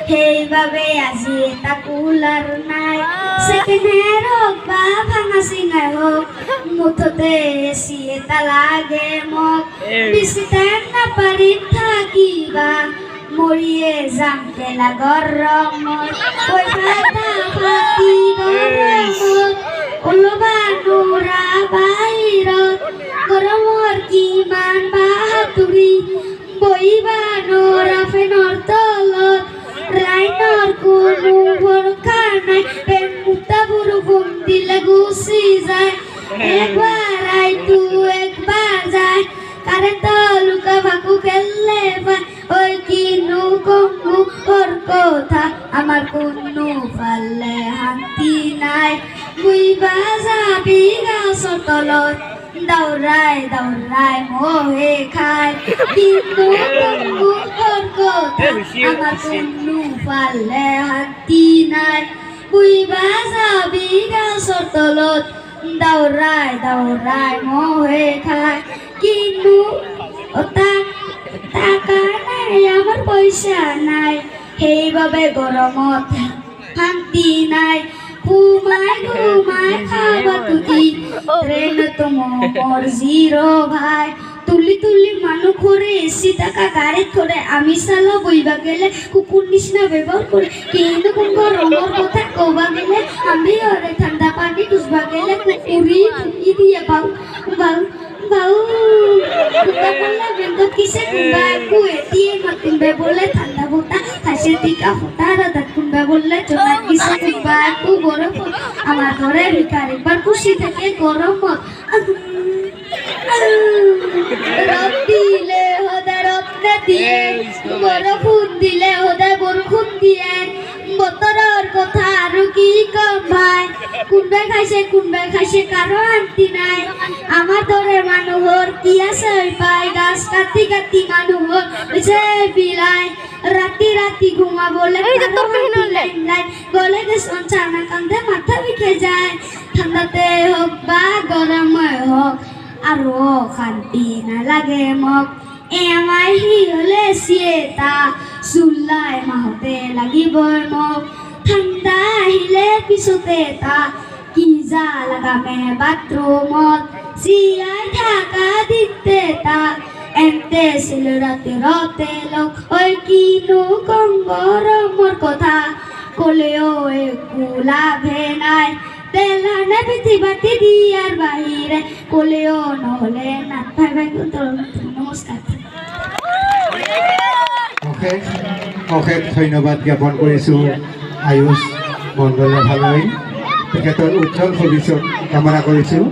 সেইবাবে আজি এটা কুলাৰ নাই ছেকেণ্ড হেণ্ড হওক বা ভাঙা চিঙাই হওক মুঠতে এচি এটা লাগে মোক বেছি টাইম নাপাৰি থাকিবা মৰিয়ে যাম কেলা গৰমত পইচা পাতি গৰমত ওলবা নোৰা বাহিৰত গৰমৰ কিমান বাহাদুৰি বহিবা নোৰা ফেনৰ তলত লাইনৰ কোনো ভৰসা নাই প্ৰেম মুক্তা বৰষুণ দিলে গুচি যায় একবাৰ আইতো একবাৰ যায় কাৰেণ্টৰ লুকা ভাকু খেলে পায় ঐ কিনো কমু ওর কথা আমার কোনো ফালে শান্তি নাই বুইবা যাবি গাছৰ তলত দৌৰাই দৌৰাই মহে খায় কিনো কমু ওর কথা আমার কোনো ফালে শান্তি নাই বুইবা যাবি গাছৰ তলত দৌৰাই দৌৰাই মহে খায় কিনো টাকা নাই আমার পয়সা নাই সেইবাবে গরমত শান্তি নাই ঘুমাই খাবা তুলি ট্রেন তো মোর জিরো ভাই তুলি তুলি মানুষ করে এসি টাকা গাড়ি ধরে আমি চালা বইবা গেলে কুকুর নিচিনা ব্যবহার করে কিন্তু কোন গরমের কথা কবা গেলে আমি ওরে ঠান্ডা পানি খুঁজবা গেলে কুকুরি ফুকি দিয়ে বাউ বাউ বাউ কিসে কুম্বা কুয়ে দিয়ে মাতিবে বলে ঠান্ডা বোতা কাছে টিকা ফোটা রাত কুম্বা বললে চোনা কিসে কুম্বা কু বরফ আমার ঘরে ভিকারি বার খুশি থেকে গরমত রদ দিলে হদা রত্ন দিয়ে বরফুন দিলে হদা বরফুন দিয়ে বতরের কথা আৰু কি কম ভাই কোনবাই খাইছে কাৰো শান্তি নাই আমাৰ দৰে মানুহৰ কি আছে পাই গাছ কাটি কাটি মানুহৰ হৈছে বিলাই ৰাতি ৰাতি ঘুমাবলে নাই গলে গেছন চানা কান্দে মাথা বিষে যায় ঠাণ্ডাতে হওক বা গৰমে হওক আৰু শান্তি নালাগে মোক এমাই সি হলে চিয়েতা জুলাই মাহতে লাগিবই মোক ঠাণ্ডা আহিলে পিছতে তা কি যা লাগামে বাথৰুমত জীয়াই থাকা দিতে তা এন্তে ছিল ৰাতি ৰতে লগ ঐ কিনো কম গৰমৰ কথা কলেও একো লাভে নাই তেলানে পিঠি বাতি দিয়াৰ বাহিৰে কলেও নহলে নাপাই নমস্কাৰ অশেষ ধন্যবাদ জ্ঞাপন কৰিছোঁ আয়ুষ মণ্ডলে ভালকৈ তেখেতৰ উজ্জ্বল ভৱিষ্যত কামনা কৰিছোঁ।